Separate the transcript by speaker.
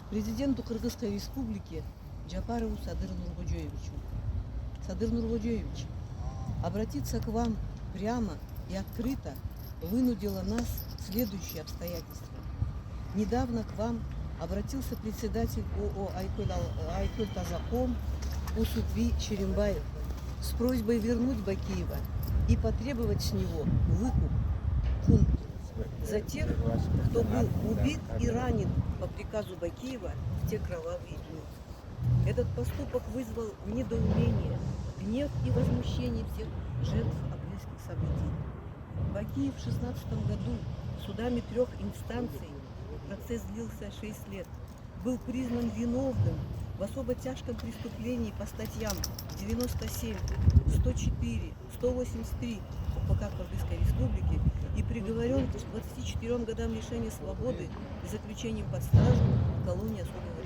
Speaker 1: Президенту Кыргызской Республики Джапарову Садыру Нуркожоевичу. Садыр Нуркожоевич, обратиться к вам прямо и открыто вынудило нас следующие обстоятельства. Недавно к вам обратился председатель ООО «Айкөл Тазаком» Усупви Черембаев с просьбой вернуть Бакиева и потребовать с него выкуп фунт за тех, кто был убит и ранен по приказу Бакиева в те кровавые дни. Этот поступок вызвал недоумение, гнев и возмущение всех жертв апрельских событий. Бакиев в 2016 году судами 3 инстанций, процесс длился 6 лет, был признан виновным в особо тяжком преступлении по статьям 97, 104, 183 УПК Кыргызской Республики и приговорен к 24 годам лишения свободы и заключением под стражу в колонии особого